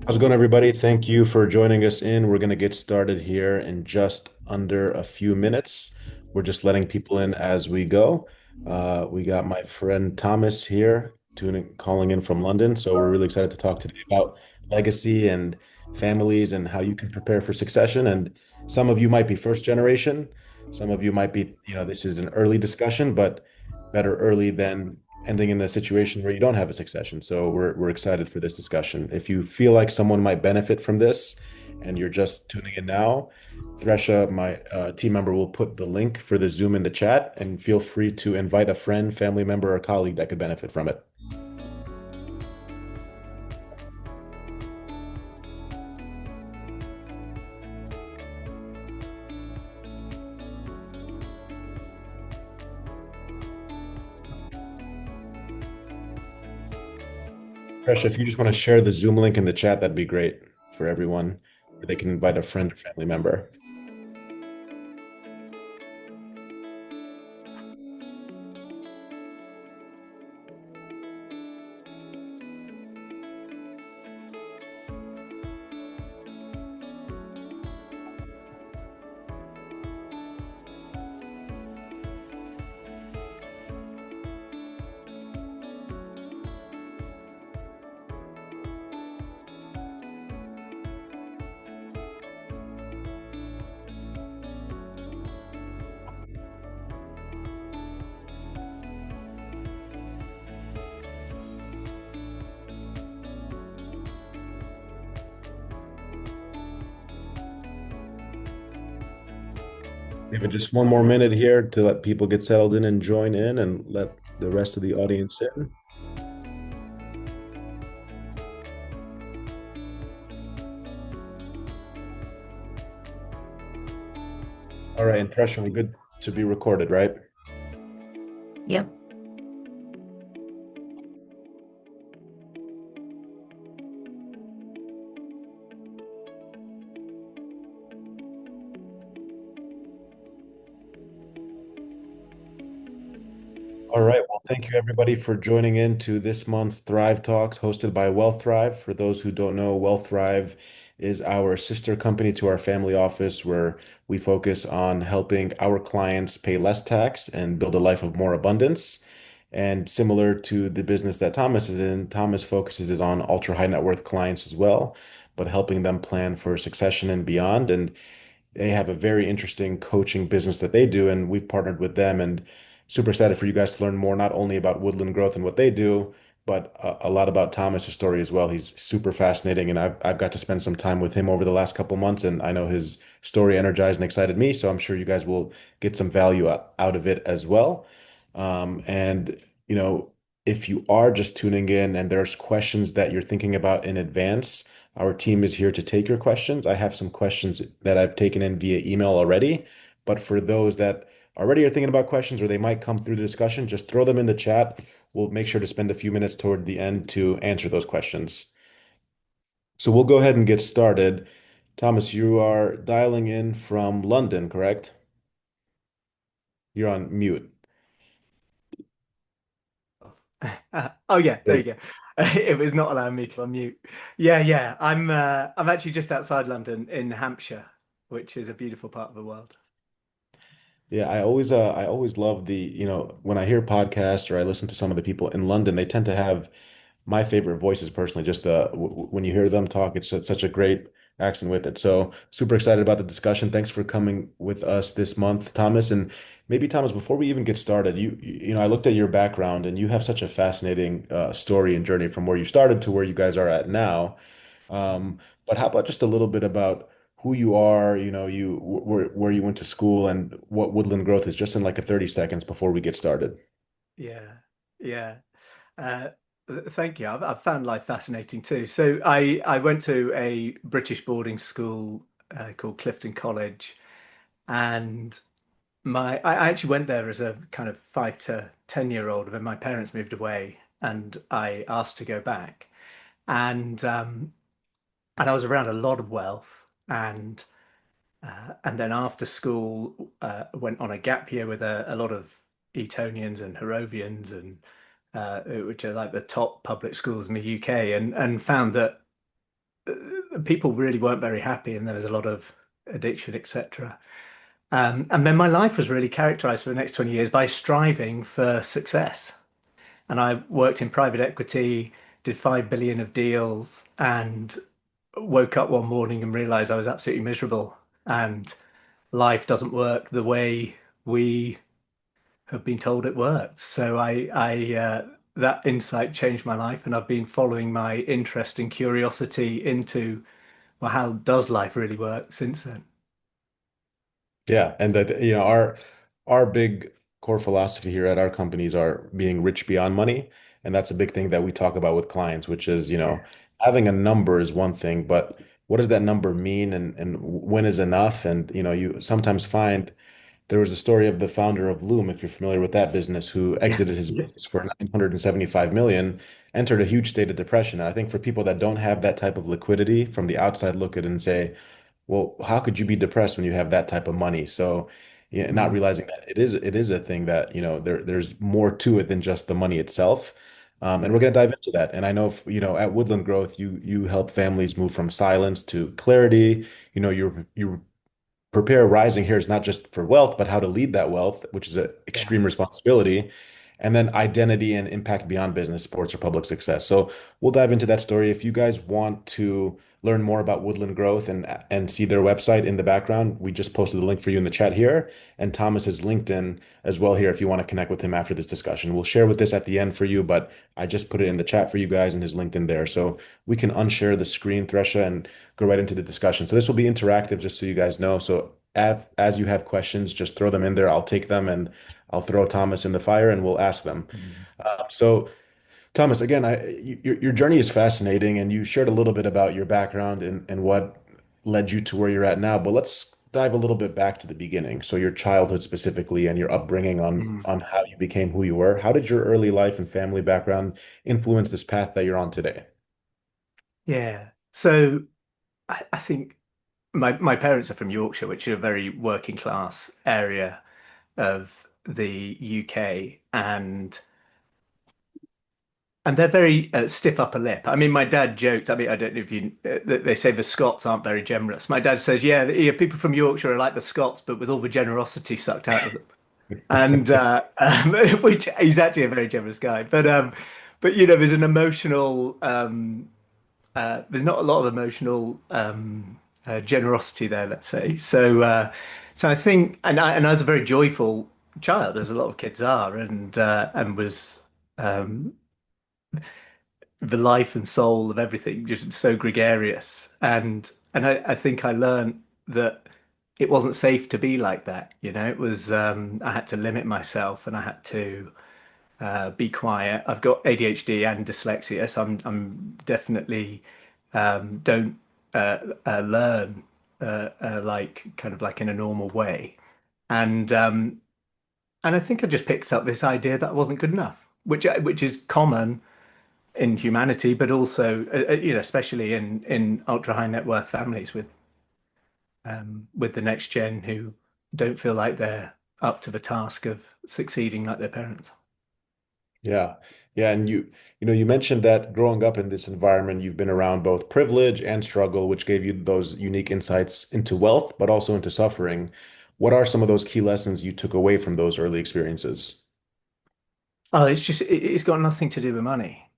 How's it going, everybody? Thank you for joining us in. We're going to get started here in just under a few minutes. We're just letting people in as we go. We got my friend Thomas here calling in from London. So we're really excited to talk today about legacy and families and how you can prepare for succession. And some of you might be first generation. Some of you might be, this is an early discussion, but better early than ending in a situation where you don't have a succession. So we're excited for this discussion. If you feel like someone might benefit from this and you're just tuning in now, Thresha, my team member, will put the link for the Zoom in the chat, and feel free to invite a friend, family member, or colleague that could benefit from it. Thresha, if you just want to share the Zoom link in the chat, that'd be great for everyone, where they can invite a friend or family member. Maybe just one more minute here to let people get settled in and join in and let the rest of the audience in. All right, impression, we're good to be recorded, right? Yep. All right. Well, thank you everybody for joining in to this month's Thrive Talks hosted by Wealthrive. For those who don't know, Wealthrive is our sister company to our family office where we focus on helping our clients pay less tax and build a life of more abundance. And similar to the business that Thomas is in, Thomas focuses is on ultra high net worth clients as well, but helping them plan for succession and beyond. And they have a very interesting coaching business that they do, and we've partnered with them and super excited for you guys to learn more, not only about Woodland Growth and what they do, but a lot about Thomas's story as well. He's super fascinating, and I've got to spend some time with him over the last couple months, and I know his story energized and excited me, so I'm sure you guys will get some value out of it as well. And you know, if you are just tuning in and there's questions that you're thinking about in advance, our team is here to take your questions. I have some questions that I've taken in via email already, but for those that already are thinking about questions or they might come through the discussion, just throw them in the chat. We'll make sure to spend a few minutes toward the end to answer those questions. So we'll go ahead and get started. Thomas, you are dialing in from London, correct? You're on mute. Oh yeah, there you Great. go. It was not allowing me to unmute. Yeah, yeah. I'm actually just outside London in Hampshire, which is a beautiful part of the world. Yeah, I always love when I hear podcasts or I listen to some of the people in London, they tend to have my favorite voices personally. Just when you hear them talk, it's such a great accent with it. So super excited about the discussion. Thanks for coming with us this month, Thomas. And maybe Thomas, before we even get started, I looked at your background and you have such a fascinating story and journey from where you started to where you guys are at now. But how about just a little bit about who you are, where you went to school and what Woodland Growth is, just in like a 30 seconds before we get started. Yeah, yeah. Uh, Thank you. I've found life fascinating too. So I went to a British boarding school called Clifton College, and I actually went there as a kind of 5 to 10 year old, and then my parents moved away, and I asked to go back. And I was around a lot of wealth, and then after school went on a gap year with a lot of Etonians and Harrovians, which are like the top public schools in the UK, and found that people really weren't very happy, and there was a lot of addiction, etc. And then my life was really characterized for the next 20 years by striving for success. And I worked in private equity, did 5 billion of deals, and woke up one morning and realized I was absolutely miserable. And life doesn't work the way we have been told it works. So that insight changed my life, and I've been following my interest and curiosity into, well, how does life really work since then? Yeah, and that our big core philosophy here at our companies are being rich beyond money, and that's a big thing that we talk about with clients, which is, Yeah. having a number is one thing, but what does that number mean and when is enough? And you sometimes find there was a story of the founder of Loom, if you're familiar with that business, who Yeah. exited his Yeah. business for 975 million, entered a huge state of depression. And I think for people that don't have that type of liquidity from the outside look at it and say, well, how could you be depressed when you have that type of money? So, yeah, not Mm, realizing that it is a thing that, there's more to it than just the money itself. And we're yeah. going to dive into that. And I know, at Woodland Growth, you help families move from silence to clarity. You prepare rising hairs not just for wealth, but how to lead that wealth, which is an Yeah. extreme responsibility. And then identity and impact beyond business, sports, or public success. So we'll dive into that story. If you guys want to learn more about Woodland Growth and see their website in the background, we just posted the link for you in the chat here. And Thomas's LinkedIn as well here if you want to connect with him after this discussion. We'll share with this at the end for you, but I just put it in the chat for you guys and his LinkedIn there. So we can unshare the screen, Thresha, and go right into the discussion. So this will be interactive, just so you guys know. So as you have questions, just throw them in there. I'll take them and I'll throw Thomas in the fire and we'll ask them. Mm. So Thomas, again, your journey is fascinating, and you shared a little bit about your background and what led you to where you're at now. But let's dive a little bit back to the beginning. So your childhood specifically and your upbringing on Mm. on how you became who you were. How did your early life and family background influence this path that you're on today? Yeah. So I think my parents are from Yorkshire, which is a very working class area of the UK, and they're very stiff upper lip. I mean, my dad joked. I mean, I don't know if you. They say the Scots aren't very generous. My dad says, yeah, people from Yorkshire are like the Scots, but with all the generosity sucked out of them. And which he's actually a very generous guy. But there's an emotional. There's not a lot of emotional generosity there, let's say. So I think, and I was a very joyful child, as a lot of kids are, and was. Um, the life and soul of everything, just so gregarious. And I think I learned that it wasn't safe to be like that. It was I had to limit myself, and I had to be quiet. I've got ADHD and dyslexia, so I'm definitely don't learn like kind of like in a normal way. And um, and I think I just picked up this idea that I wasn't good enough, which is common in humanity, but also, especially in ultra high net worth families with the next gen who don't feel like they're up to the task of succeeding like their parents. Yeah. Yeah. And you mentioned that growing up in this environment, you've been around both privilege and struggle, which gave you those unique insights into wealth, but also into suffering. What are some of those key lessons you took away from those early experiences? Oh, it's got nothing to do with money.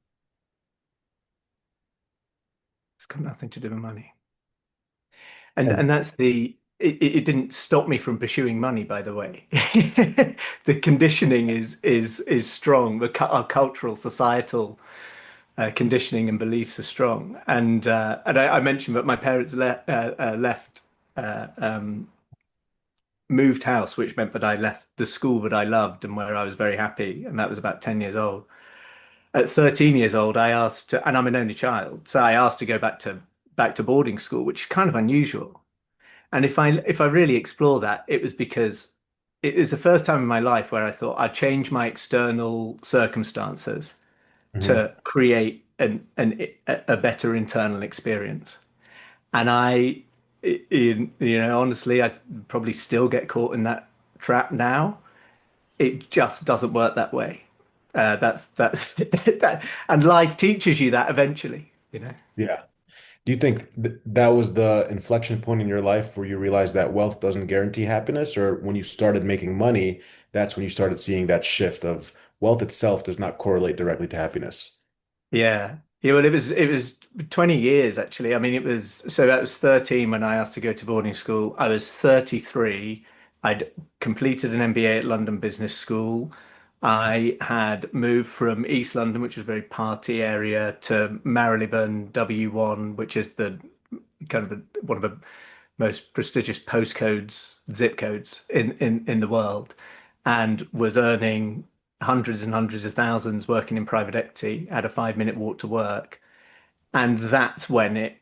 It's got nothing to do with money. And And and that's it didn't stop me from pursuing money, by the way. The conditioning is strong. Our cultural, societal conditioning and beliefs are strong. And I mentioned that my parents left, moved house, which meant that I left the school that I loved and where I was very happy, and that was about 10 years old. At 13 years old, I asked to, and I'm an only child, so I asked to go back to boarding school, which is kind of unusual. And if I really explore that, it was because it is the first time in my life where I thought I'd change my external circumstances Mhm. to create a better internal experience. And honestly, I probably still get caught in that trap now. It just doesn't work that way. That's that, and life teaches you that eventually. Yeah. Do you think th that was the inflection point in your life where you realized that wealth doesn't guarantee happiness, or when you started making money, that's when you started seeing that shift of wealth itself does not correlate directly to happiness? Yeah. Yeah, well, it was 20 years actually. I mean, it was so I was 13 when I asked to go to boarding school. I was 33. I'd completed an MBA at London Business School. I had moved from East London, which was a very party area, to Marylebone W1, which is the one of the most prestigious postcodes, zip codes in the world, and was earning hundreds and hundreds of thousands working in private equity, had a 5 minute walk to work. And that's when it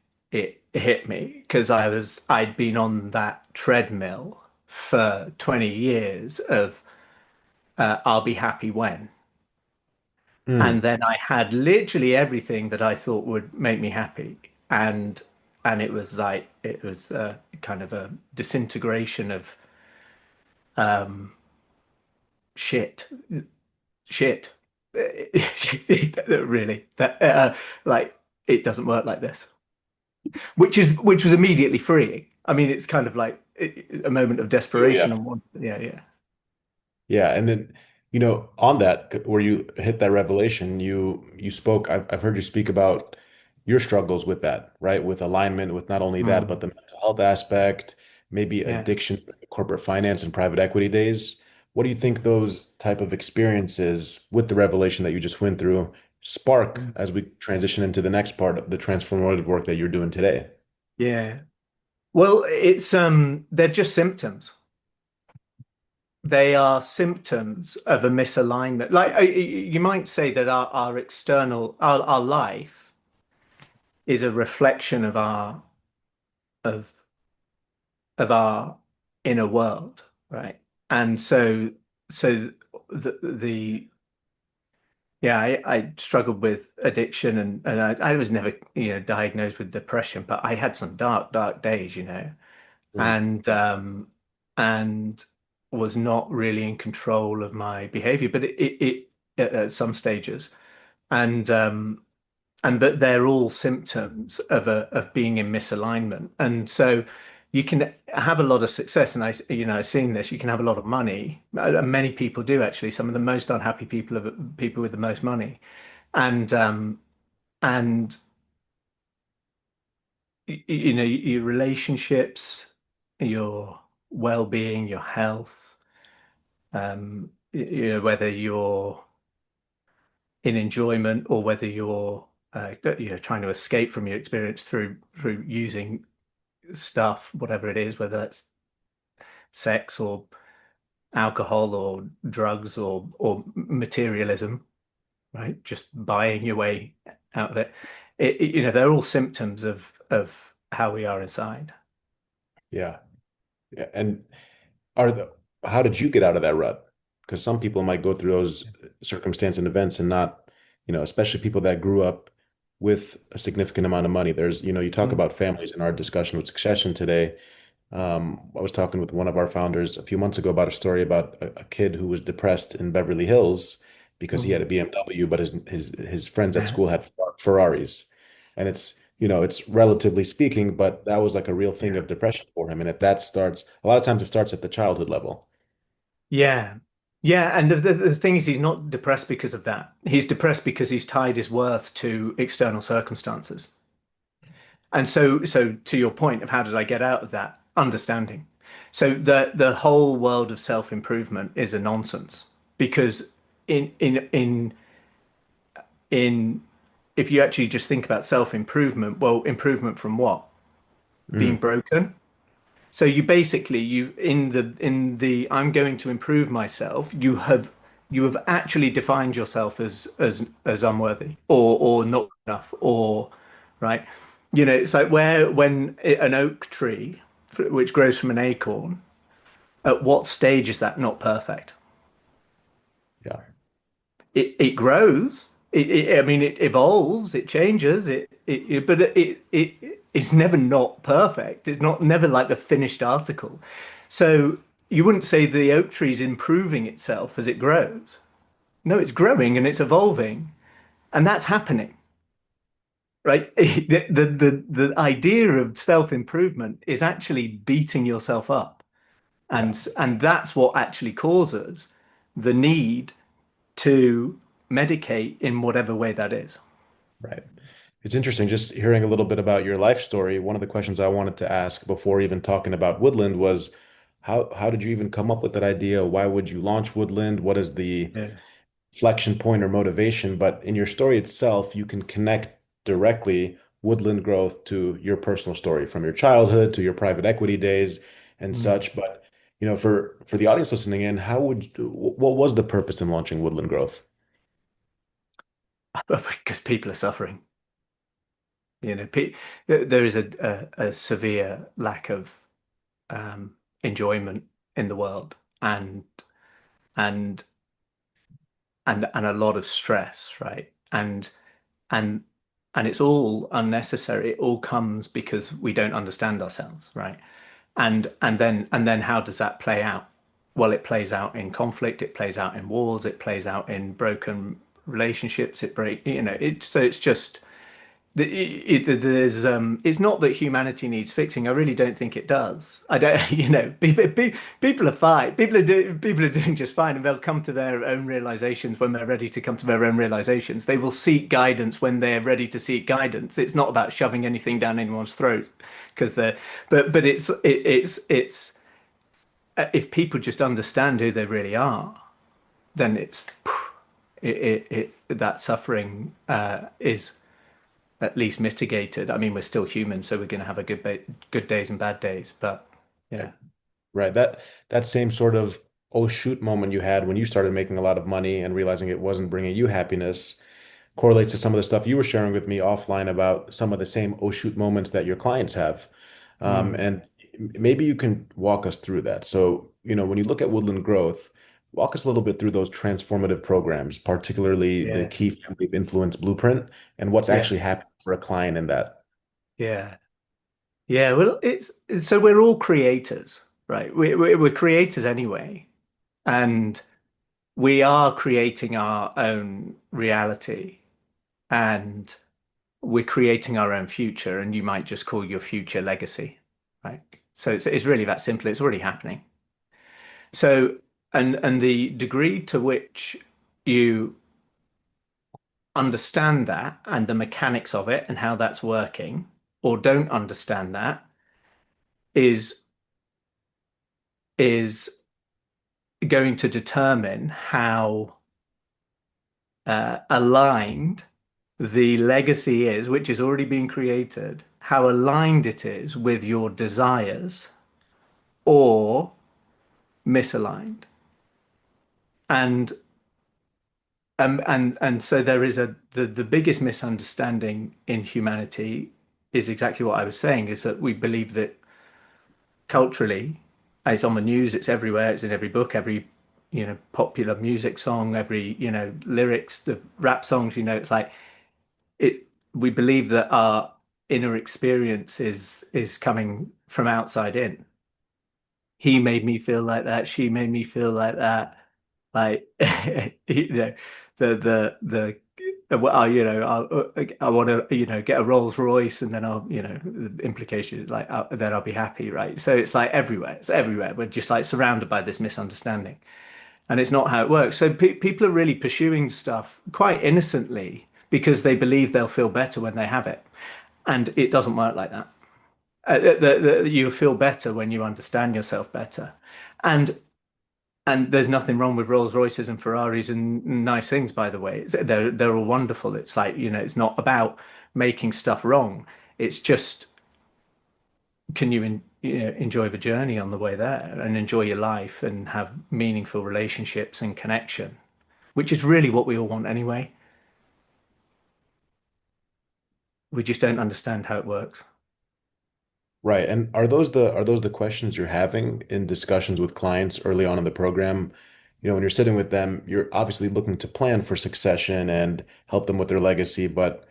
hit me because I'd been on that treadmill for 20 years of I'll be happy when. And Mm, then I had literally everything that I thought would make me happy. And and it was like it was kind of a disintegration of um, shit, shit. Really, that like it doesn't work like this, which was immediately freeing. I mean, it's kind of like a moment of desperation yeah. and one, yeah, yeah, Yeah, and then on that where you hit that revelation, you spoke. I've heard you speak about your struggles with that, right? With alignment, with not only that, but mm, the mental health aspect, maybe yeah. addiction, corporate finance, and private equity days. What do you think those type of experiences with the revelation that you just went through spark Mm. as we transition into the next part of the transformative work that you're doing today? Yeah. Well, it's they're just symptoms. They are symptoms of a misalignment. Like you might say that our external, our life is a reflection of of our inner world, right? And so the yeah, I struggled with addiction and I was never, diagnosed with depression, but I had some dark, dark days, Mm, and and was not really in control of my behavior, but at some stages, and but they're all symptoms of being in misalignment, and so you can have a lot of success, and I've seen this. You can have a lot of money. Many people do actually. Some of the most unhappy people are people with the most money, and and your relationships, your well-being, your health, whether you're in enjoyment or whether you're trying to escape from your experience through using stuff, whatever it is, whether that's sex or alcohol or drugs or materialism, right? Just buying your way out of it. They're all symptoms of how we are inside. yeah. Yeah. And Are the how did you get out of that rut? Because some people might go through those circumstances and events and not, especially people that grew up with a significant amount of money. You talk Mm. about families in our discussion with succession today. I was talking with one of our founders a few months ago about a story about a kid who was depressed in Beverly Hills because he had a Mm. BMW, but his friends at Yeah. school had Ferraris. And it's relatively speaking, but that was like a real thing Yeah. of depression for him. And that starts, a lot of times it starts at the childhood level. Yeah. Yeah. And the thing is, he's not depressed because of that. He's depressed because he's tied his worth to external circumstances. And so to your point of how did I get out of that? Understanding. So the whole world of self-improvement is a nonsense because in in in in if you actually just think about self-improvement, well, improvement from what? Being Mm, broken. So you basically you in the I'm going to improve myself, you have actually defined yourself as unworthy or not enough or right. It's like when an oak tree, which grows from an acorn, at what stage is that not perfect? yeah, It grows. I mean, it evolves, it changes, but it's never not perfect. It's not never like the finished article. So you wouldn't say the oak tree is improving itself as it grows. No, it's growing and it's evolving, and that's happening. right? The idea of self-improvement is actually beating yourself up. Yeah, And that's what actually causes the need to medicate in whatever way that is. right. It's interesting just hearing a little bit about your life story. One of the questions I wanted to ask before even talking about Woodland was how did you even come up with that idea? Why would you launch Woodland? What is the Yeah. inflection point or motivation? But in your story itself, you can connect directly Woodland growth to your personal story from your childhood to your private equity days and Mm. such. But for the audience listening in, what was the purpose in launching Woodland Growth? Because people are suffering. Pe there is a severe lack of enjoyment in the world and and and a lot of stress, right? And and it's all unnecessary. It all comes because we don't understand ourselves, right? And then how does that play out? Well, it plays out in conflict, it plays out in wars, it plays out in broken relationships, so it's just it's not that humanity needs fixing. I really don't think it does. I don't, people are fine. People are doing just fine, and they'll come to their own realizations when they're ready to come to their own realizations. They will seek guidance when they're ready to seek guidance. It's not about shoving anything down anyone's throat, because but it's if people just understand who they really are, then that suffering is at least mitigated. I mean, we're still human, so we're going to have good days and bad days. But Right. yeah, Right. That same sort of oh shoot moment you had when you started making a lot of money and realizing it wasn't bringing you happiness correlates to some of the stuff you were sharing with me offline about some of the same oh shoot moments that your clients have. mm, And maybe you can walk us through that. So, when you look at Woodland Growth, walk us a little bit through those transformative programs, particularly the yeah, Key Family of Influence Blueprint and what's yeah, actually happening for a client in that. yeah, yeah. Well, it's so we're all creators, right? We're creators anyway, and we are creating our own reality, and we're creating our own future. And you might just call your future legacy, right? So it's really that simple. It's already happening. So, and the degree to which you understand that and the mechanics of it and how that's working, or don't understand that, is is going to determine how aligned the legacy is, which is already being created, how aligned it is with your desires or misaligned. And and so there is the biggest misunderstanding in humanity is exactly what I was saying, is that we believe that culturally, it's on the news, it's everywhere, it's in every book, every popular music song, every lyrics, the rap songs, it's like it. We believe that our inner experience is coming from outside in. He made me feel like that. She made me feel like that. Like, well, I want to, get a Rolls Royce, and then the implication is like, then I'll be happy, right? So it's like everywhere. It's everywhere. We're just like surrounded by this misunderstanding, and it's not how it works. So pe people are really pursuing stuff quite innocently because they believe they'll feel better when they have it, and it doesn't work like that. You feel better when you understand yourself better. And and there's nothing wrong with Rolls Royces and Ferraris and nice things, by the way. They're all wonderful. It's like, it's not about making stuff wrong. It's just, can enjoy the journey on the way there and enjoy your life and have meaningful relationships and connection, which is really what we all want anyway. We just don't understand how it works. Right. And are those the questions you're having in discussions with clients early on in the program? When you're sitting with them, you're obviously looking to plan for succession and help them with their legacy, but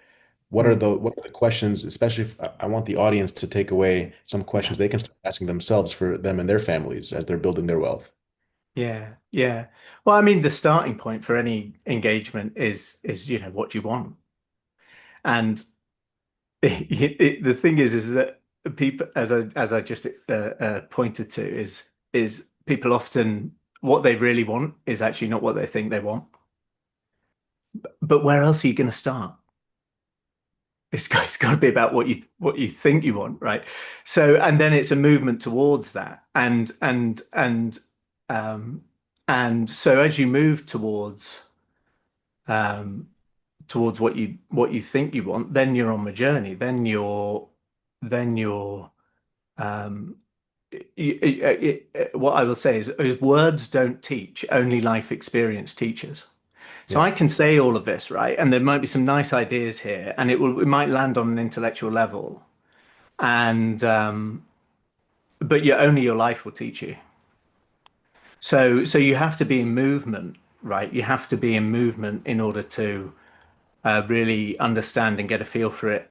Mm, what are the questions, especially if I want the audience to take away some yeah. questions they can start asking themselves for them and their families as they're building their wealth. Yeah, yeah. Well, I mean, the starting point for any engagement is what do you want? And The thing is that people, as I just pointed to, is people often what they really want is actually not what they think they want. But where else are you going to start? It's got to be about what you think you want, right? So, and then it's a movement towards that, um, and so as you move um, towards what you think you want, then you're on the journey. Then you're um, what I will say is words don't teach, only life experience teaches. So Yeah. I can say all of this, right? And there might be some nice ideas here, and it might land on an intellectual level, and but only your life will teach you. So you have to be in movement, right? You have to be in movement in order to really understand and get a feel for it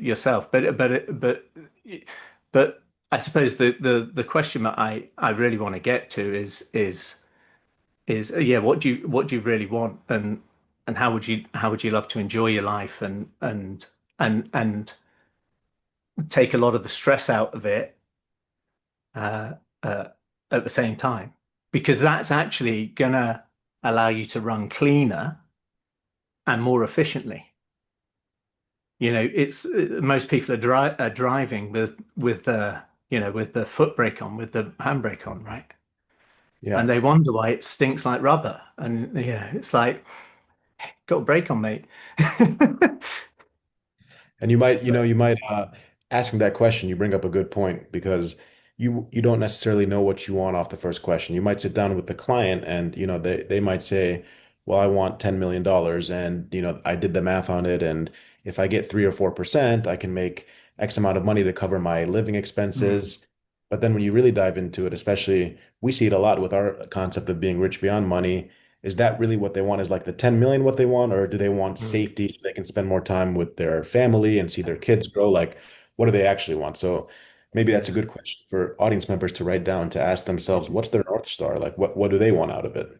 yourself. But I suppose the question that I really want to get to is yeah, what do you really want, and how would you love to enjoy your life and take a lot of the stress out of it uh, uh, at the same time, because that's actually gonna allow you to run cleaner and more efficiently. It's most people are driving with the with the foot brake on, with the handbrake on, right? And Yeah. they wonder why it stinks like rubber. And it's like, got a brake on, mate. And you might asking that question, you bring up a good point because you don't necessarily know what you want off the first question. You might sit down with the client and they might say, "Well, I want $10 million dollars, and I did the math on it, and if I get 3 or 4%, I can make X amount of money to cover my living Mm, expenses." But then when you really dive into it, especially we see it a lot with our concept of being rich beyond money, is that really what they want? Is like the 10 million what they want, or do they want mm. safety so they can spend more time with their family and see their kids grow? Like, what do they actually want? So maybe that's a Yeah. good question for audience members to write down to ask themselves, what's their North Star? Like, what do they want out of it?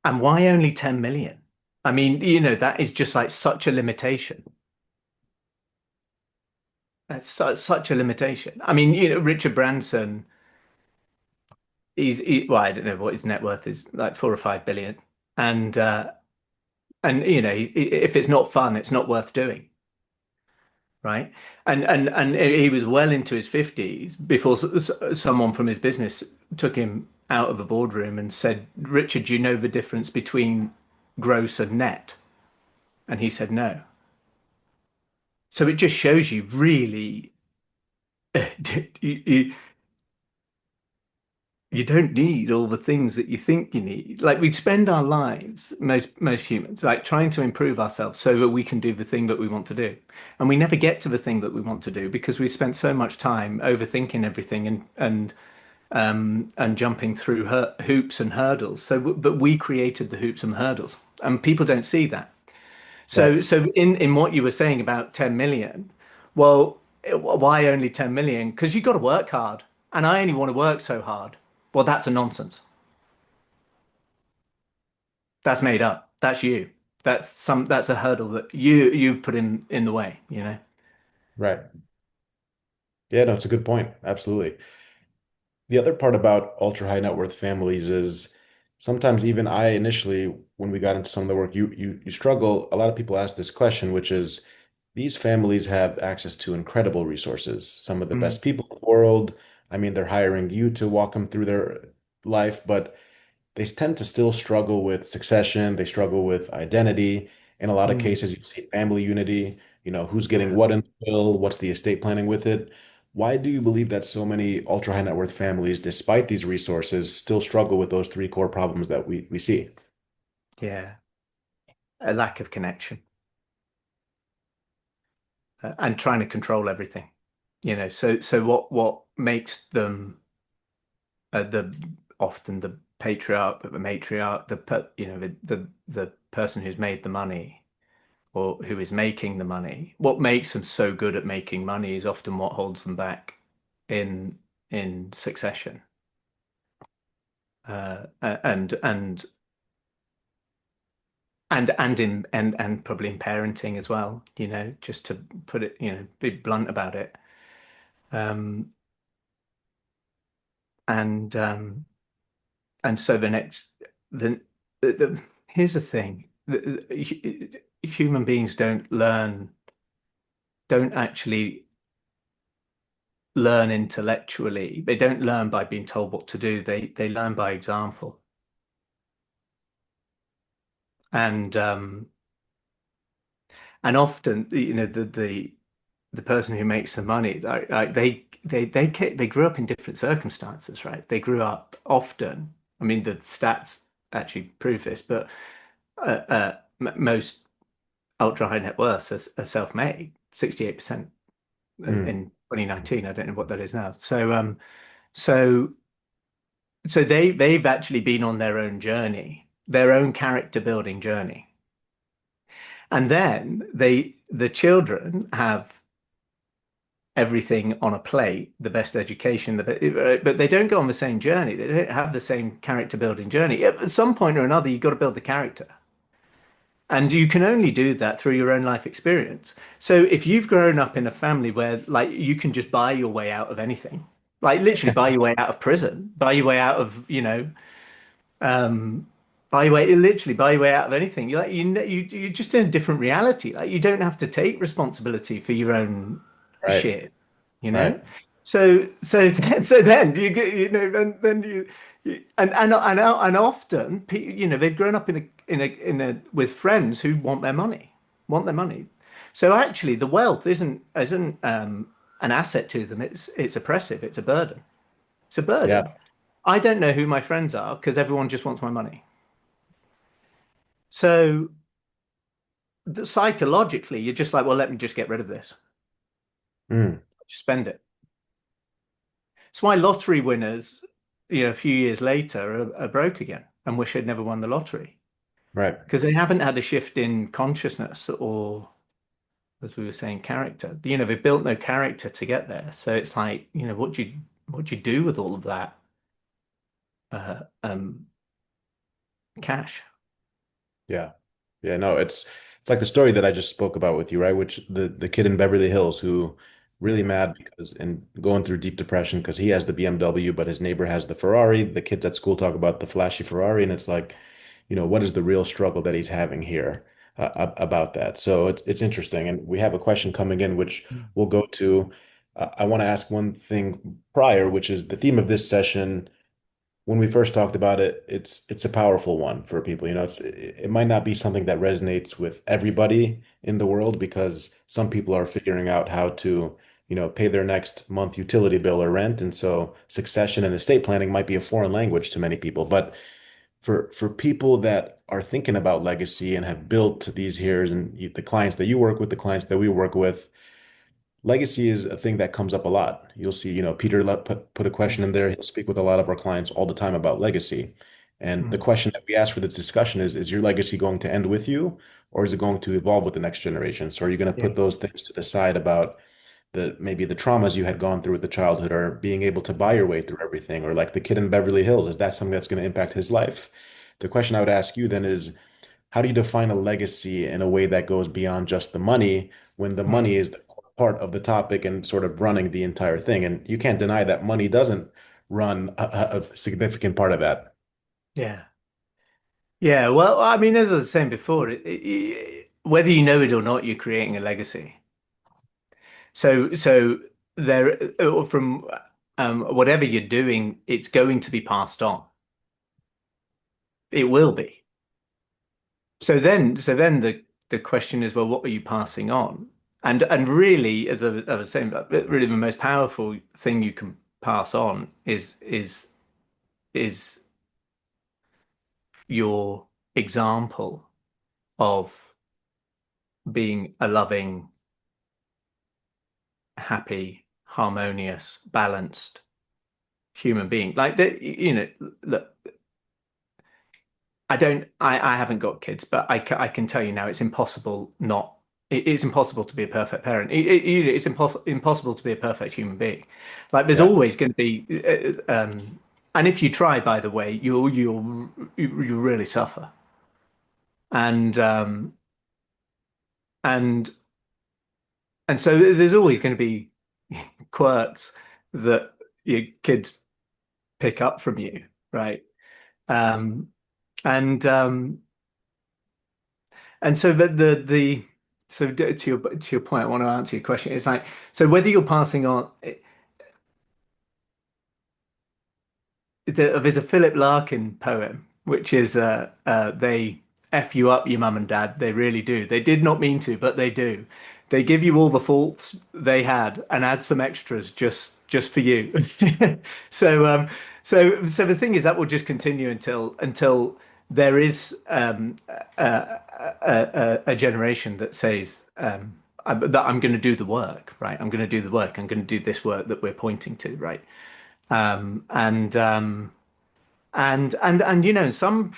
And why only 10 million? I mean, that is just like such a limitation. That's such a limitation. I mean, Richard Branson, well, I don't know what his net worth is, like 4 or 5 billion. And if it's not fun, it's not worth doing, right? And he was well into his 50s before someone from his business took him out of a boardroom and said, "Richard, do you know the difference between gross and net?" And he said no. So it just shows you really you, you don't need all the things that you think you need. Like we spend our lives, most humans, like trying to improve ourselves so that we can do the thing that we want to do. And we never get to the thing that we want to do because we spent so much time overthinking everything and jumping through hoops and hurdles. But we created the hoops and hurdles, and people don't see that. Right. So in what you were saying about 10 million, well, why only 10 million? Because you've got to work hard, and I only want to work so hard. Well, that's a nonsense. That's made up. That's you. That's a hurdle that you've put in the way. Right. Yeah, no, it's a good point. Absolutely. The other part about ultra high net worth families is sometimes even I initially, when we got into some of the work, you struggle. A lot of people ask this question, which is these families have access to incredible resources, some of the Mm, best people in the world. I mean, they're hiring you to walk them through their life, but they tend to still struggle with succession. They struggle with identity. In a lot of mm, cases, you see family unity, who's getting yeah. what in the will, what's the estate planning with it. Why do you believe that so many ultra high net worth families, despite these resources, still struggle with those three core problems that we see? Yeah. A lack of connection and trying to control everything. So what makes them the often the patriarch, but the matriarch, the person who's made the money or who is making the money. What makes them so good at making money is often what holds them back in succession. And and probably in parenting as well, just to put it, be blunt about it. Um, and and so here's the thing. Human beings don't actually learn intellectually. They don't learn by being told what to do. They learn by example. And and often, the person who makes the money, like they grew up in different circumstances, right? They grew up often. I mean, the stats actually prove this, but most ultra high net worths are self-made, 68% Mm, in 2019. I don't know what that is now. So they've actually been on their own journey, their own character building journey. And then the children have everything on a plate, the best education, but they don't go on the same journey. They don't have the same character building journey. At some point or another, you've got to build the character. And you can only do that through your own life experience. So if you've grown up in a family where like you can just buy your way out of anything, like literally buy your way out of prison, buy your way out of, um, buy your way out of anything. You're just in a different reality. Like you don't have to take responsibility for your own right, shit, you know? right. So then you get, then and often, they've grown up in a with friends who want their money. So actually, the wealth isn't an asset to them. It's oppressive. It's a burden. It's a Yeah. burden. I don't know who my friends are because everyone just wants my money. So psychologically, you're just like, well, let me just get rid of this. Mm, Just spend it. It's why lottery winners, a few years later, are broke again and wish they'd never won the lottery right. because they haven't had a shift in consciousness or, as we were saying, character. They've built no character to get there. So it's like, what do you do with all of that uh, um, cash? Yeah. Yeah, no, it's like the story that I just spoke about with you, right? Which the kid in Beverly Hills who really Yeah. mad because and going through deep depression because he has the BMW, but his neighbor has the Ferrari. The kids at school talk about the flashy Ferrari, and it's like, what is the real struggle that he's having here about that? So it's interesting, and we have a question coming in which Mm. we'll go to. I want to ask one thing prior, which is the theme of this session when we first talked about it, it's a powerful one for people. It might not be something that resonates with everybody in the world because some people are figuring out how to, pay their next month utility bill or rent. And so succession and estate planning might be a foreign language to many people. But for people that are thinking about legacy and have built these years and the clients that you work with, the clients that we work with, legacy is a thing that comes up a lot. You'll see, Peter put a question Mm. in there. He'll speak with a lot of our clients all the time about legacy. And the Mm. question that we ask for this discussion is your legacy going to end with you, or is it going to evolve with the next generation? So are you going to Yeah. put those things to the side about maybe the traumas you had gone through with the childhood or being able to buy your way through everything, or like the kid in Beverly Hills, is that something that's going to impact his life? The question I would ask you then is how do you define a legacy in a way that goes beyond just the money when the money Mm. is the part of the topic and sort of running the entire thing? And you can't deny that money doesn't run a significant part of that. Yeah. Yeah. Well, I mean, as I was saying before, whether you know it or not, you're creating a legacy. So there, from whatever you're doing, it's going to be passed on. It will be. So then the question is, well, what are you passing on? And really, as I was saying, really the most powerful thing you can pass on is your example of being a loving, happy, harmonious, balanced human being. Like that, look, I haven't got kids, but I can tell you now it's impossible not, it's impossible to be a perfect parent. It's impossible to be a perfect human being. Like there's Yeah. always going to be, and if you try, by the way, you'll really suffer. and and and so there's always going to be quirks that your kids pick up from you, right? Um, and and so the so to your point, I want to answer your question. It's like, so whether you're passing on, there's a Philip Larkin poem, which is they F you up, your mum and dad. They really do. They did not mean to, but they do. They give you all the faults they had and add some extras just for you. So so the thing is that will just continue until there is a generation that says that I'm going to do the work, right? I'm going to do the work. I'm going to do this work that we're pointing to, right? Um, and um, and you know, in some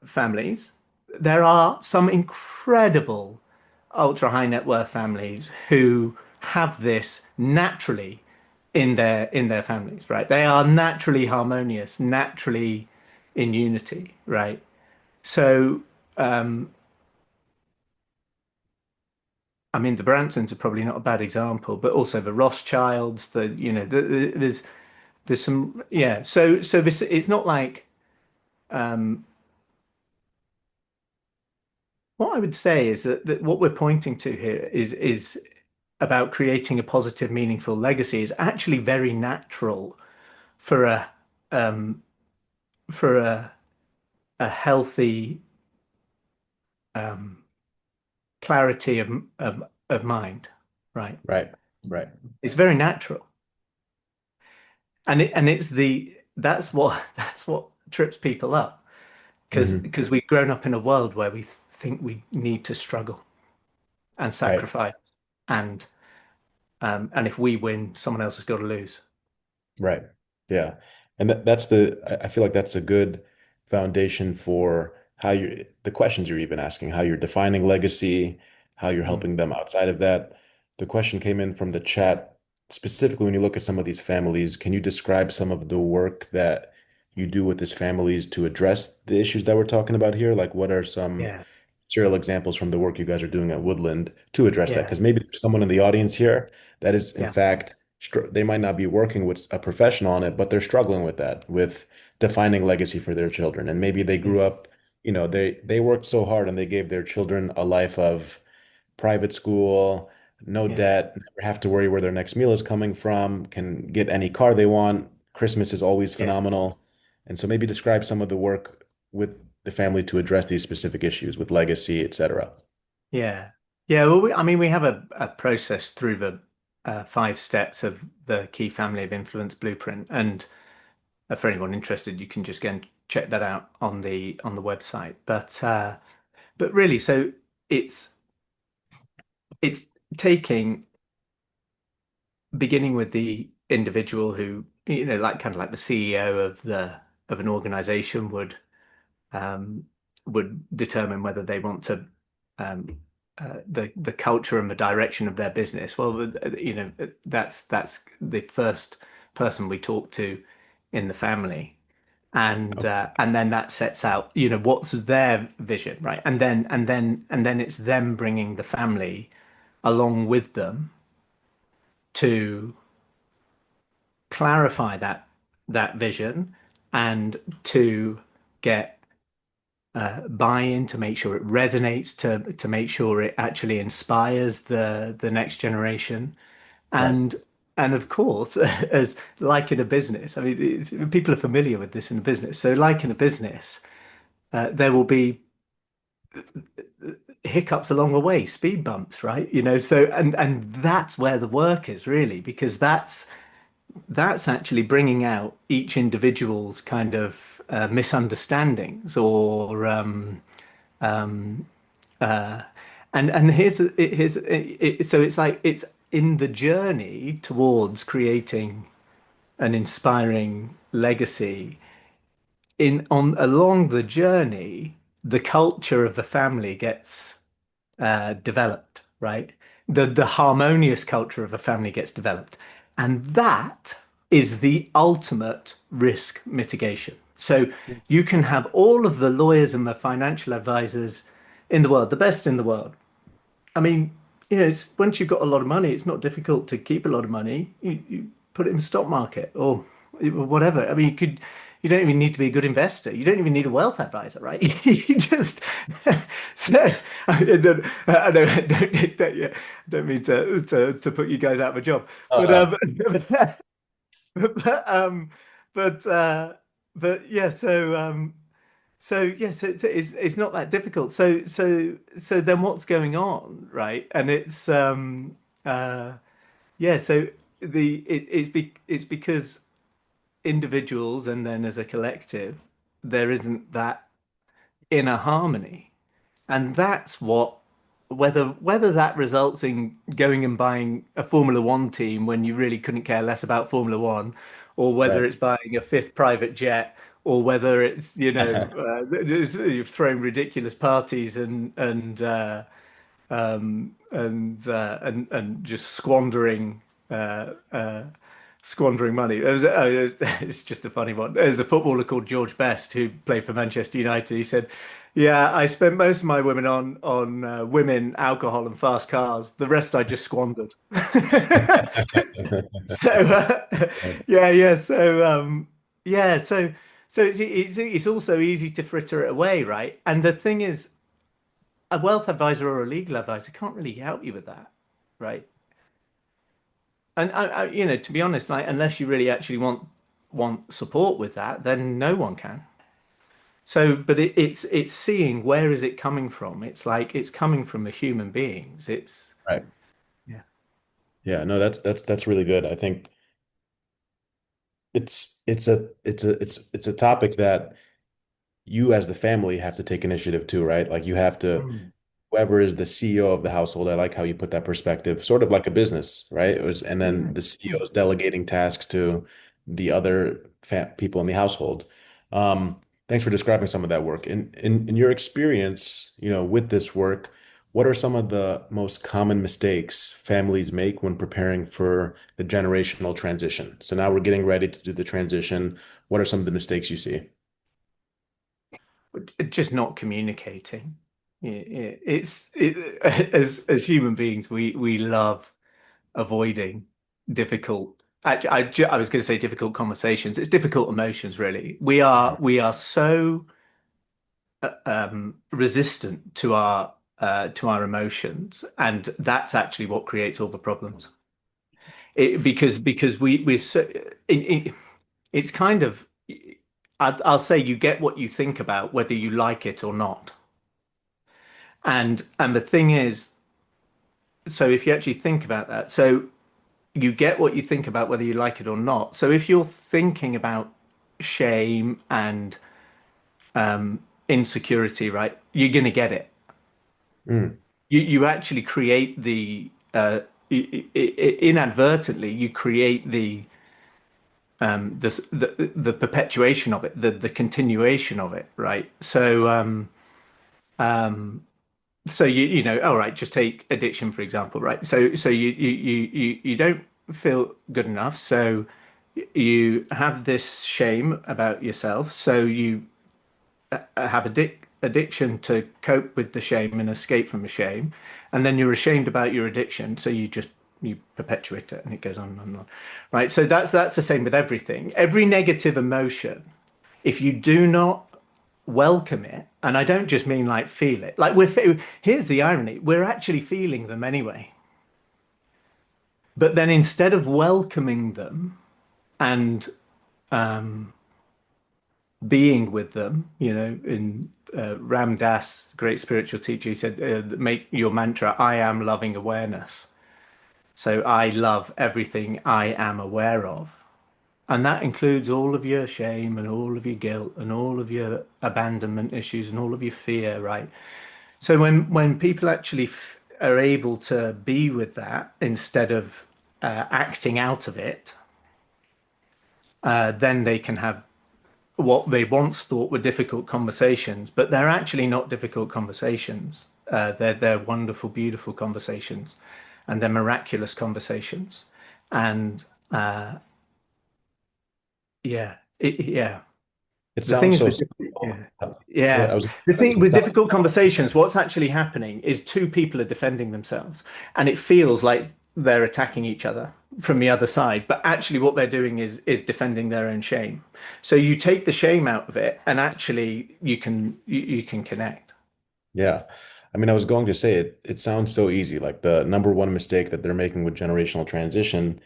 families, there are some incredible ultra high net worth families who have this naturally in their families, right? They are naturally harmonious, naturally in unity, right? So, I mean, the Bransons are probably not a bad example, but also the Rothschilds, there's some, yeah. So this it's not like um, what I would say is that what we're pointing to here is about creating a positive, meaningful legacy is actually very natural for um, a a healthy um, clarity of mind, right? Right. Right. It's very natural, and it's the that's what that's what trips people up Hmm. because we've grown up in a world where we think we need to struggle and Right. sacrifice and and if we win, someone else has got to lose. Right. Yeah. And that's I feel like that's a good foundation for how the questions you're even asking, how you're defining legacy, how you're Mm. helping them outside of that. The question came in from the chat, specifically when you look at some of these families, can you describe some of the work that you do with these families to address the issues that we're talking about here? Like, what are some Yeah, serial examples from the work you guys are doing at Woodland to address that? yeah, Because maybe there's someone in the audience here that is, in yeah, fact, they might not be working with a professional on it, but they're struggling with that, with defining legacy for their children. And maybe they grew mm, up, they worked so hard and they gave their children a life of private school, no yeah, debt, never have to worry where their next meal is coming from, can get any car they want. Christmas is always yeah, phenomenal. And so maybe describe some of the work with the family to address these specific issues with legacy, etc. yeah, yeah. Well, I mean, we have a process through the 5 steps of the Key Family of Influence Blueprint, and for anyone interested, you can just go and check that out on the website. But really, so it's it's taking beginning with the individual who, you know, like kind of like the CEO of the of an organization um, would determine whether they want to um, the culture and the direction of their business. Well, you know, that's the first person we talk to in the family, and then that sets out, you know, what's their vision, right? And then it's them bringing the family along with them to clarify that vision and to get buy-in to make sure it resonates to make sure it actually inspires the next generation Right. and of course as like in a business, I mean people are familiar with this in a business, so like in a business there will be hiccups along the way, speed bumps, right? You know, so and that's where the work is really, because that's actually bringing out each individual's kind of misunderstandings or uh, and so it's like it's in the journey towards creating an inspiring legacy in on along the journey the culture of the family gets developed, right? The harmonious culture of a family gets developed, and that is the ultimate risk mitigation. So you can have all of the lawyers and the financial advisors in the world, the best in the world. I mean, it's once you've got a lot of money, it's not difficult to keep a lot of money. You put it in the stock market or whatever. I mean, you don't even need to be a good investor. You don't even need a wealth advisor, right? You just so I don't mean to put you guys out of a job, Oh, but no. but but uh, but yeah. So yes, it's not that difficult. So then what's going on, right? And uh yeah, so it's because individuals and then as a collective, there isn't that inner harmony. And that's what whether that results in going and buying a Formula One team when you really couldn't care less about Formula One, or whether Right. it's buying a fifth private jet, or whether it's, you've thrown ridiculous parties and just uh, uh, squandering money. It's just a funny one. There's a footballer called George Best who played for Manchester United. He said, "Yeah, I spent most of my women on women, alcohol, and fast cars. The rest I just squandered." So yeah, yeah. Yeah, so it's also easy to fritter it away, right? And the thing is, a wealth advisor or a legal advisor can't really help you with that, right? And to be honest, like unless you really actually want support with that, then no one can. So, but it's seeing where is it coming from? It's like it's coming from the human beings. It's Right. yeah. Yeah, no, that's really good. I think it's a topic that you as the family have to take initiative too, right? Like you have to Mm. whoever is the CEO of the household. I like how you put that perspective, sort of like a business, right? And then Yeah. the Yeah. CEO is delegating tasks to the other fa people in the household. Thanks for describing some of that work. In your experience, with this work, what are some of the most common mistakes families make when preparing for the generational transition? So now we're getting ready to do the transition. What are some of the mistakes you see? Just not communicating. Yeah. As human beings, we love avoiding difficult. I was going to say difficult conversations. It's difficult emotions, really. We are so resistant to our emotions, and that's actually what creates all the problems. Because we're so it's kind of I'll say you get what you think about whether you like it or not. And the thing is, so if you actually think about that, so you get what you think about whether you like it or not. So if you're thinking about shame and insecurity, right, you're going to get it. Mm, You actually create inadvertently you create the perpetuation of it, the continuation of it, right? So all right, just take addiction for example, right? So you don't feel good enough, so you have this shame about yourself, so you have addiction to cope with the shame and escape from the shame, and then you're ashamed about your addiction, so you perpetuate it, and it goes on and on, right? So that's the same with everything. Every negative emotion, if you do not welcome it, and I don't just mean like feel it, like here's the irony: we're actually feeling them anyway, but then instead of welcoming them and being with them, in Ram Dass, great spiritual teacher, he said, make your mantra, I am loving awareness. So I love everything I am aware of. And that includes all of your shame and all of your guilt and all of your abandonment issues and all of your fear, right? So when people actually are able to be with that instead of acting out of it, then they can have what they once thought were difficult conversations, but they're actually not difficult conversations. They're wonderful, beautiful conversations, and they're miraculous conversations. And yeah, yeah. it The thing sounds is so with simple. yeah, Yeah. I was The thing it with sounds difficult conversations, what's actually happening is two people are defending themselves, and it feels like they're attacking each other from the other side, but actually what they're doing is defending their own shame. So you take the shame out of it, and actually you can connect. yeah. I mean, I was going to say it sounds so easy. Like the number one mistake that they're making with generational transition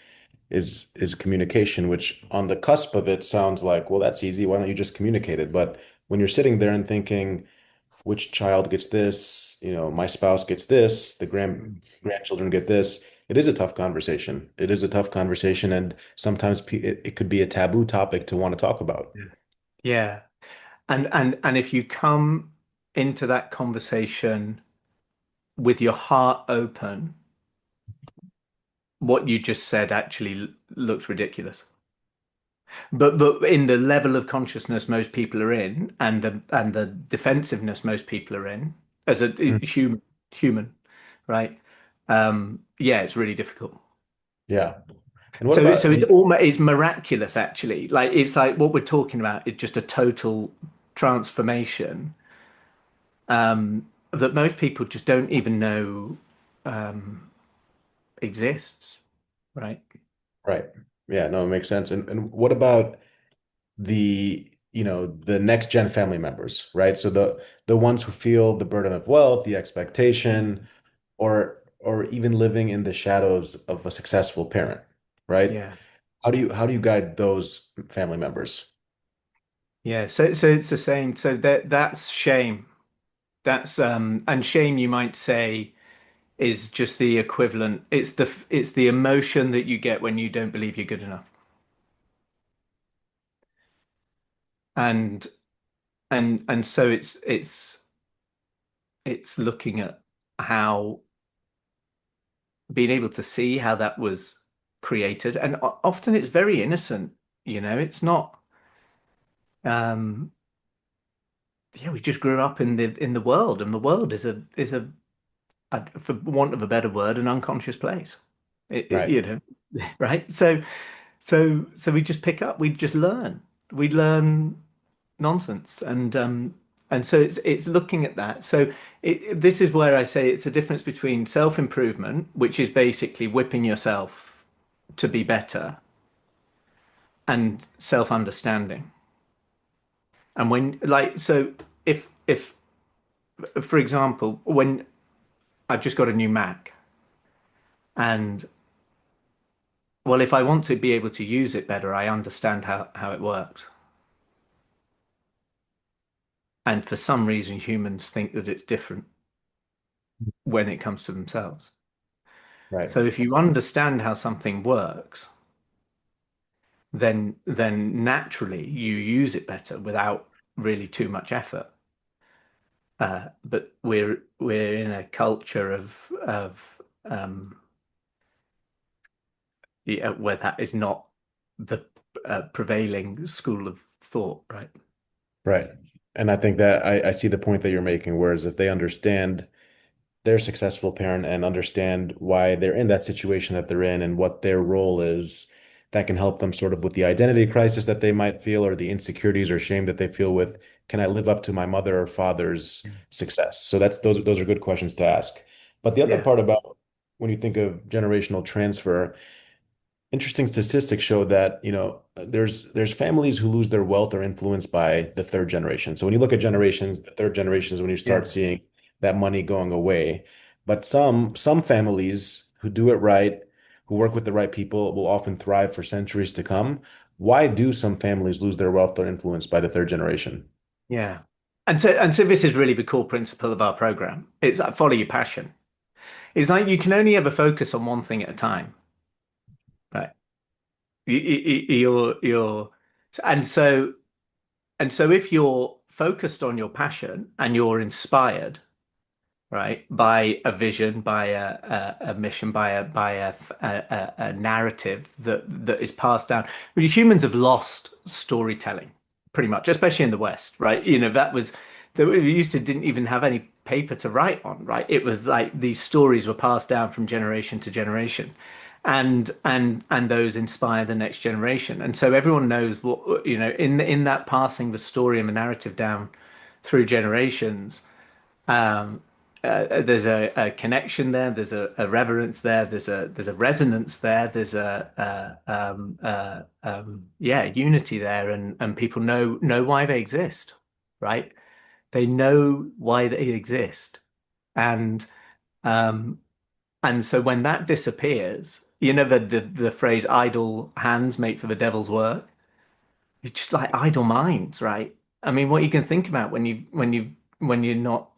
is communication, which on the cusp of it sounds like, well, that's easy. Why don't you just communicate it? But when you're sitting there and thinking, which child gets this, my spouse gets this, the grandchildren get this, it is a tough conversation. It is a tough conversation, and sometimes it could be a taboo topic to want to talk about. Yeah. Yeah. And if you come into that conversation with your heart open, what you just said actually looks ridiculous. But in the level of consciousness most people are in, and the defensiveness most people are in, as a Mm. human, right? Yeah, it's really difficult. Yeah. And what So about, it's almost it's miraculous actually. Like it's like what we're talking about is just a total transformation that most people just don't even know exists, right? right? Yeah, no, it makes sense. And what about the next gen family members, right? So the ones who feel the burden of wealth, the expectation, or even living in the shadows of a successful parent, right? Yeah. How do you guide those family members? Yeah, so it's the same. So that's shame. That's and shame you might say is just the equivalent. It's the emotion that you get when you don't believe you're good enough. And and so it's looking at how being able to see how that was created. And often it's very innocent, it's not um yeah, we just grew up in the world, and the world is for want of a better word, an unconscious place. Right, Right? So we just pick up, we just learn. We learn nonsense, and so it's looking at that. So this is where I say it's a difference between self-improvement, which is basically whipping yourself to be better, and self-understanding. And when like so if for example, when I've just got a new Mac, and well, if I want to be able to use it better, I understand how it works. And for some reason, humans think that it's different when it comes to themselves. right, So if you understand how something works, then naturally you use it better without really too much effort. But we're in a culture of yeah, where that is not the prevailing school of thought, right? right. And I think that I see the point that you're making, whereas if they understand their successful parent and understand why they're in that situation that they're in and what their role is, that can help them sort of with the identity crisis that they might feel or the insecurities or shame that they feel with, can I live up to my mother or father's success? So those are good questions to ask. But the other Yeah, part about when you think of generational transfer, interesting statistics show that, there's families who lose their wealth or influence by the third generation. So when you look at generations, the third generation is when you start yeah, seeing that money going away. But some families who do it right, who work with the right people, will often thrive for centuries to come. Why do some families lose their wealth or influence by the third generation? yeah. And so this is really the core principle of our program. It's like follow your passion. It's like you can only ever focus on one thing at a time, right? You're, and so and so if you're focused on your passion and you're inspired, right, by a vision, by a mission, by a narrative that is passed down. Well, humans have lost storytelling pretty much, especially in the West, right? That was that we used to didn't even have any paper to write on, right? It was like these stories were passed down from generation to generation. And those inspire the next generation. And so everyone knows what, in that passing the story and the narrative down through generations. Um, there's a connection there. There's a reverence there. There's a resonance there. There's yeah, unity there, and people know why they exist, right? They know why they exist, and um, and so when that disappears, you know the phrase "idle hands make for the devil's work." It's just like idle minds, right? I mean, what you can think about when you're not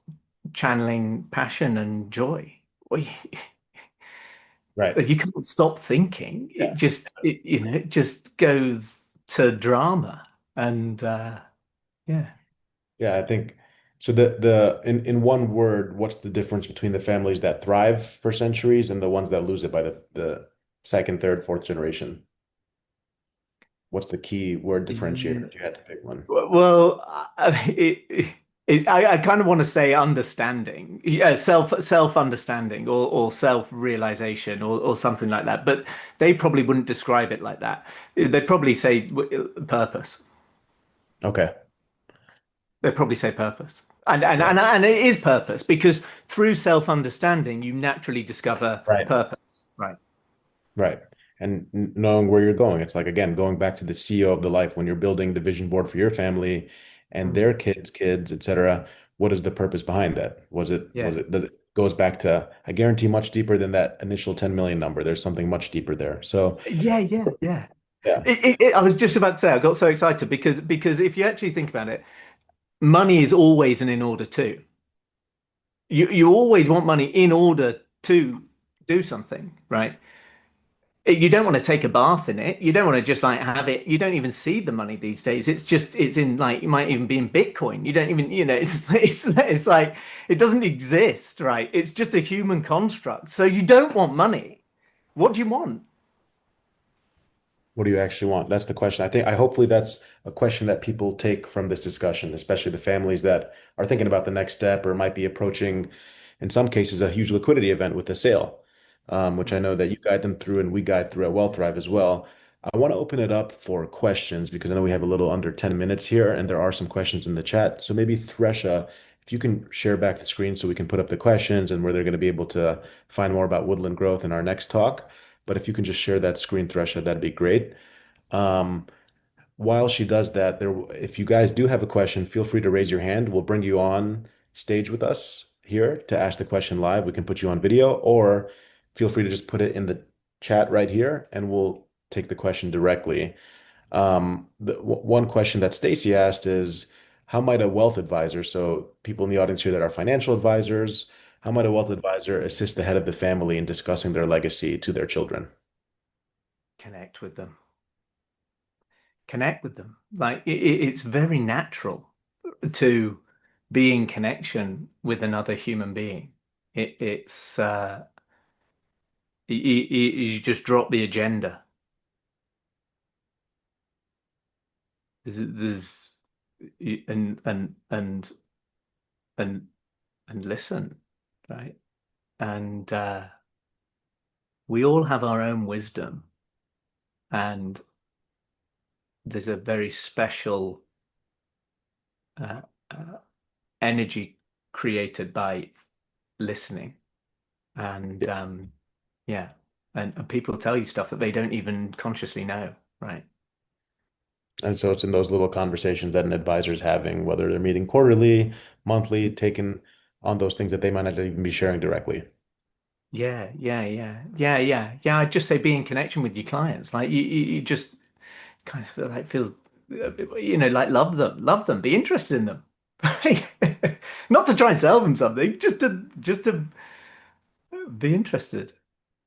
channeling passion and joy. Well, Right. you can't stop thinking. Yeah. It just goes to drama. And yeah. Yeah, I think so. The in one word, what's the difference between the families that thrive for centuries and the ones that lose it by the second, third, fourth generation? What's the key word differentiator Yeah. if you had to pick one? Well, I kind of want to say understanding, yeah, self understanding or self realization or something like that. But they probably wouldn't describe it like that. They'd probably say purpose. Okay. They'd probably say purpose. And and Right. and and it is purpose because through self understanding you naturally discover Right. purpose. Right. Right. And knowing where you're going. It's like, again, going back to the CEO of the life when you're building the vision board for your family and Mm. their kids, etc. What is the purpose behind that? Yeah. Does it goes back to, I guarantee, much deeper than that initial 10 million number. There's something much deeper there. So, Yeah. yeah, I was just about to say, I got so excited because if you actually think about it, money is always an in order to. You always want money in order to do something, right? You don't want to take a bath in it. You don't want to just like have it. You don't even see the money these days. It's in like it might even be in Bitcoin. You don't even, it's like it doesn't exist, right? It's just a human construct. So you don't want money. What do you want? what do you actually want? That's the question. I hopefully that's a question that people take from this discussion, especially the families that are thinking about the next step or might be approaching, in some cases, a huge liquidity event with a sale, which I know that you guide them through and we guide through at Wealthrive as well. I want to open it up for questions because I know we have a little under 10 minutes here and there are some questions in the chat. So maybe Thresha, if you can share back the screen so we can put up the questions and where they're going to be able to find more about Woodland Growth in our next talk. But if you can just share that screen, Thresha, that'd be great. Um, while she does that, if you guys do have a question, feel free to raise your hand. We'll bring you on stage with us here to ask the question live. We can put you on video, or feel free to just put it in the chat right here, and we'll take the question directly. One question that Stacy asked is, how might a wealth advisor, so people in the audience here that are financial advisors, how might a wealth advisor assist the head of the family in discussing their legacy to their children? Connect with them. Connect with them. Like it's very natural to be in connection with another human being. It's you just drop the agenda. There's and and and listen, right? And we all have our own wisdom, and there's a very special uh, uh, energy created by listening. And yeah, and people tell you stuff that they don't even consciously know, right? And so it's in those little conversations that an advisor is having, whether they're meeting quarterly, monthly, taking on those things that they might not even be sharing directly. Yeah. I'd just say be in connection with your clients. Like you just kind of like feel, like love them, be interested in them. Not to try and sell them something, just to be interested.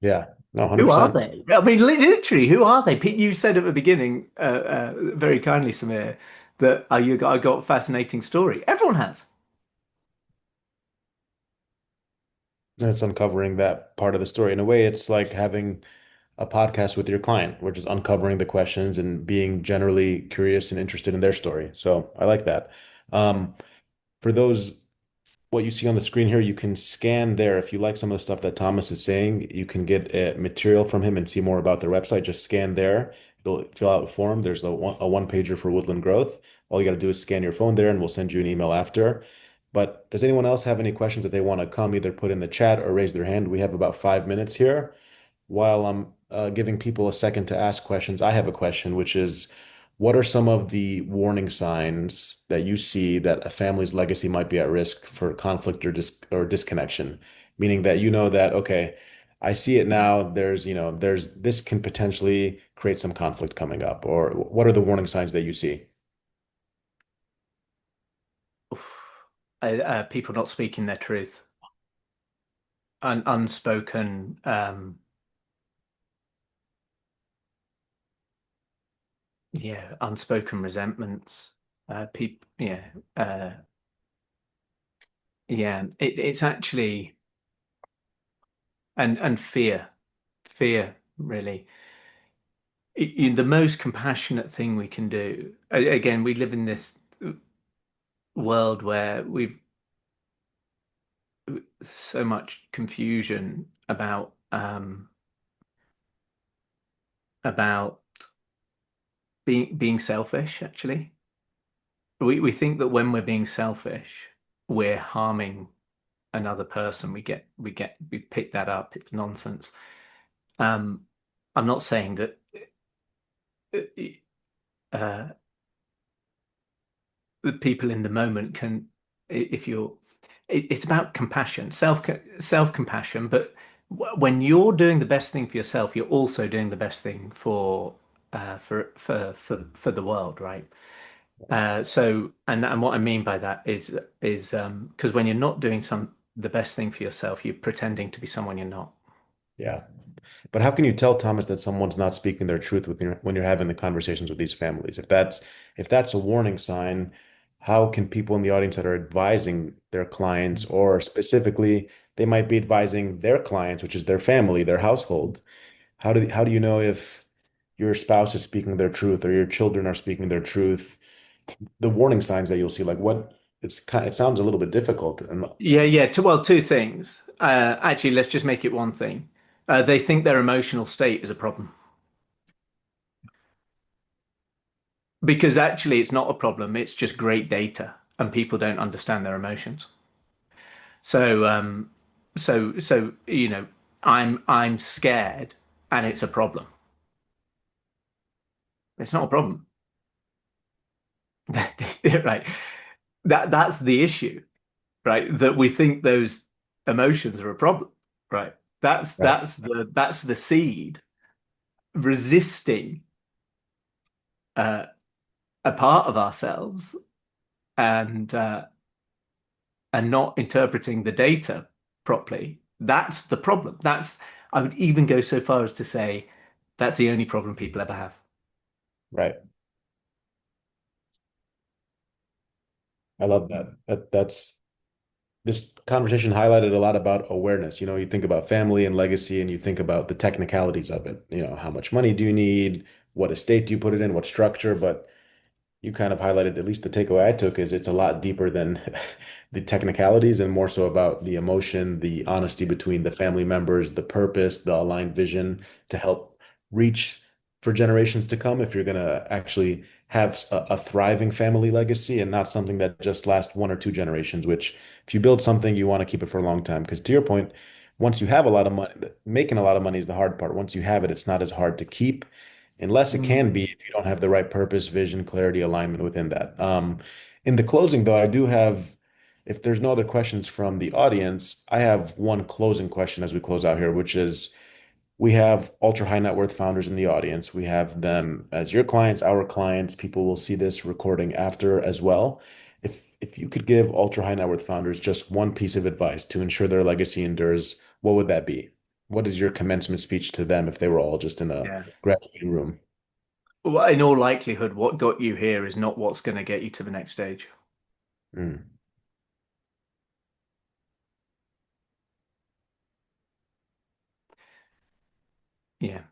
Yeah, no, Who are 100%. they? I mean, literally, who are they? Pete, you said at the beginning, very kindly, Samir, that I got a fascinating story. Everyone has. And it's uncovering that part of the story. In a way, it's like having a podcast with your client. We're just uncovering the questions and being generally curious and interested in their story. So I like that. Um, for those what you see on the screen here, you can scan there. If you like some of the stuff that Thomas is saying, you can get material from him and see more about their website. Just scan there You'll fill out a form. There's a one pager for Woodland Growth. All you got to do is scan your phone there, and we'll send you an email after. But does anyone else have any questions that they want to come either put in the chat or raise their hand? We have about 5 minutes here. While I'm giving people a second to ask questions, I have a question, which is, what are some of the warning signs that you see that a family's legacy might be at risk for conflict or disconnection? Meaning that you know that, okay, I see it now, there's this can potentially create some conflict coming up, or what are the warning signs that you see? People not speaking their truth, unspoken, yeah, unspoken resentments. People, yeah, yeah. It's actually and fear really. The most compassionate thing we can do. Again, we live in this world where we've so much confusion about being selfish, actually. We think that when we're being selfish, we're harming another person. We pick that up. It's nonsense. Um, I'm not saying that uh, the people in the moment can, if you're, it's about compassion, self-compassion. But when you're doing the best thing for yourself, you're also doing the best thing for the world, right? And what I mean by that is because when you're not doing the best thing for yourself, you're pretending to be someone you're not. Yeah. But how can you tell, Thomas, that someone's not speaking their truth when you're having the conversations with these families? If that's a warning sign, how can people in the audience that are advising their clients, or specifically they might be advising their clients, which is their family, their household, how do you know if your spouse is speaking their truth or your children are speaking their truth? The warning signs that you'll see, like what it sounds a little bit difficult. And Yeah. Two things. Actually, let's just make it one thing. They think their emotional state is a problem because actually it's not a problem. It's just great data, and people don't understand their emotions. So, I'm scared, and it's a problem. It's not a problem, right? That's the issue, right? That we think those emotions are a problem, right? That's right, that's the that's the seed resisting uh, a part of ourselves and not interpreting the data properly. That's the problem. I would even go so far as to say that's the only problem people ever have. right. I love that. That's this conversation highlighted a lot about awareness. You think about family and legacy, and you think about the technicalities of it. How much money do you need? What estate do you put it in? What structure? But you kind of highlighted, at least the takeaway I took is it's a lot deeper than the technicalities and more so about the emotion, the honesty between the family members, the purpose, the aligned vision to help reach for generations to come if you're going to actually have a thriving family legacy and not something that just lasts one or two generations, which if you build something, you want to keep it for a long time. Because to your point, once you have a lot of money, making a lot of money is the hard part. Once you have it, it's not as hard to keep unless it Mm. can be if you don't have the right purpose, vision, clarity, alignment within that. In the closing, though, I do have, if there's no other questions from the audience, I have one closing question as we close out here, which is we have ultra high net worth founders in the audience. We have them as your clients, our clients. People will see this recording after as well. If you could give ultra high net worth founders just one piece of advice to ensure their legacy endures, what would that be? What is your commencement speech to them if they were all just in a Yeah. graduating room? Well, in all likelihood, what got you here is not what's going to get you to the next stage. Mm, Yeah.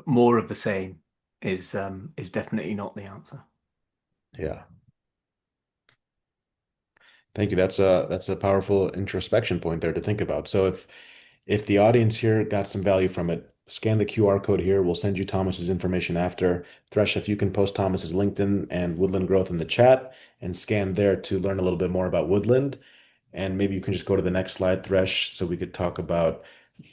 More of the same is definitely not the answer. yeah. Thank you. That's a powerful introspection point there to think about. So if the audience here got some value from it, scan the QR code here. We'll send you Thomas's information after. Thresh, if you can post Thomas's LinkedIn and Woodland Growth in the chat and scan there to learn a little bit more about Woodland. And maybe you can just go to the next slide, Thresh, so we could talk about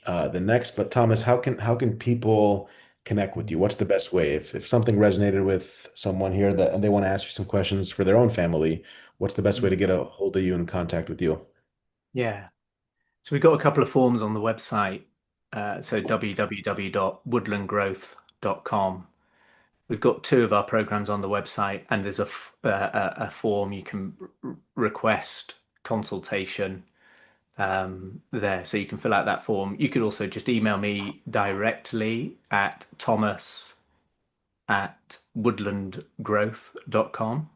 the next. But Thomas, how can people connect with you? What's the best way? If something resonated with someone here that and they want to ask you some questions for their own family, what's the best way to get a hold of you and contact with you? Yeah. So we've got a couple of forms on the website. So www.woodlandgrowth.com. We've got two of our programs on the website, and there's a form you can request consultation there. So you can fill out that form. You could also just email me directly at thomas@woodlandgrowth.com.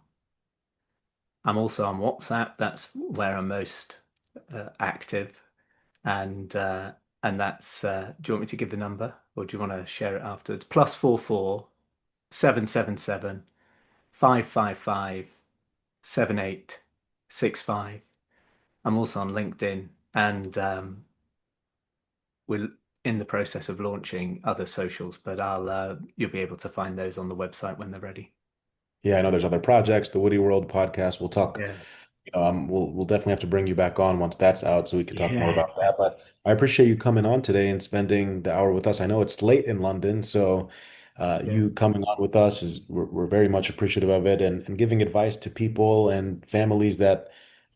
I'm also on WhatsApp. That's where I'm most active. And that's do you want me to give the number or do you want to share it afterwards? +44 777 555 7865. I'm also on LinkedIn and we're in the process of launching other socials, but I'll you'll be able to find those on the website when they're ready. Yeah, I know there's other projects, the Woody World podcast. We'll talk. Yeah. We'll definitely have to bring you back on once that's out so we can talk more Yeah. about that. But I appreciate you coming on today and spending the hour with us. I know it's late in London, so Yeah. you coming on with us is we're very much appreciative of it and giving advice to people and families that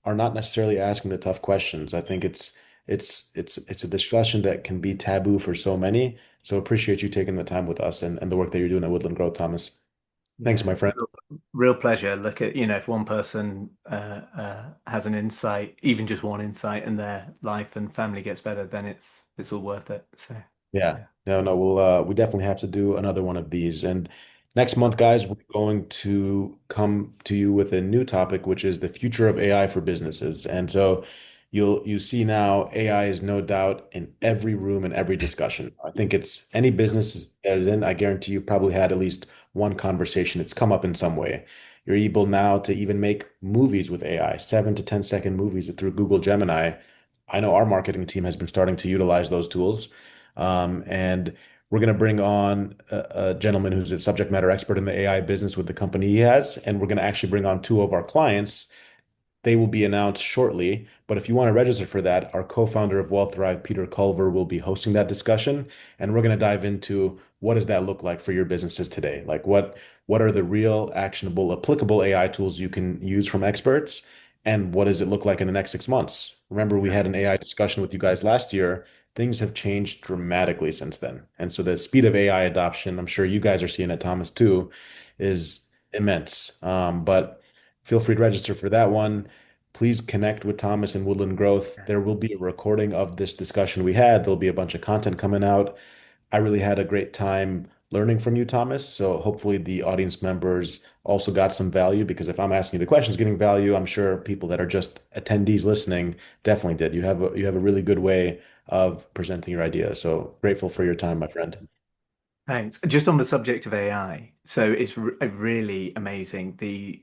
are not necessarily asking the tough questions. I think it's a discussion that can be taboo for so many. So appreciate you taking the time with us and the work that you're doing at Woodland Growth, Thomas. Thanks, Yeah, my friend. real pleasure. Look at, if one person has an insight, even just one insight in their life and family gets better, then it's all worth it. So, Yeah. yeah. No, we definitely have to do another one of these. And next month, guys, we're going to come to you with a new topic, which is the future of AI for businesses. And so you see now AI is no doubt in every room and every discussion. I think it's any business that is in, I guarantee you've probably had at least one conversation. It's come up in some way. You're able now to even make movies with AI, 7 to 10 second movies through Google Gemini. I know our marketing team has been starting to utilize those tools. And we're going to bring on a gentleman who's a subject matter expert in the AI business with the company he has. And we're going to actually bring on two of our clients. They will be announced shortly. But if you want to register for that, our co-founder of Wealthrive, Peter Culver, will be hosting that discussion. And we're going to dive into what does that look like for your businesses today? Like what are the real actionable, applicable AI tools you can use from experts? And what does it look like in the next 6 months? Remember, we Yeah. had an AI discussion with you guys last year. Things have changed dramatically since then. And so the speed of AI adoption, I'm sure you guys are seeing it, Thomas, too, is immense. But feel free to register for that one. Please connect with Thomas and Woodland Growth. Yeah. There will be a recording of this discussion we had. There'll be a bunch of content coming out. I really had a great time learning from you, Thomas. So hopefully the audience members also got some value because if I'm asking you the questions, getting value, I'm sure people that are just attendees listening definitely did. You have a really good way of presenting your idea. So grateful for your time, my friend. Thanks. Just on the subject of AI, so it's really amazing. The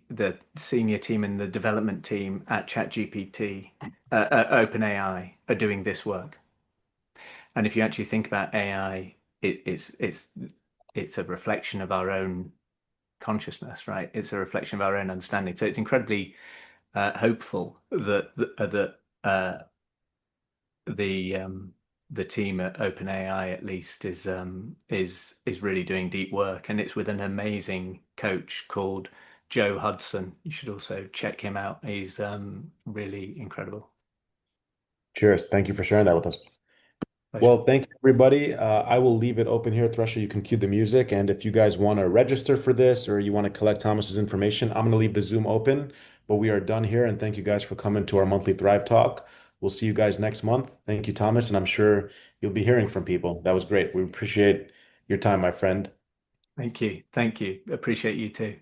senior team and the development team at ChatGPT, OpenAI, are doing this work. And if you actually think about AI, it's a reflection of our own consciousness, right? It's a reflection of our own understanding. So it's incredibly hopeful that the the team at OpenAI at least is really doing deep work, and it's with an amazing coach called Joe Hudson. You should also check him out. He's really incredible. Cheers. Thank you for sharing that with us. Pleasure. Well, thank you, everybody. I will leave it open here, Thresher. You can cue the music. And if you guys want to register for this or you want to collect Thomas's information, I'm going to leave the Zoom open. But we are done here. And thank you guys for coming to our monthly Thrive Talk. We'll see you guys next month. Thank you, Thomas. And I'm sure you'll be hearing from people. That was great. We appreciate your time, my friend. Thank you. Thank you. Appreciate you too.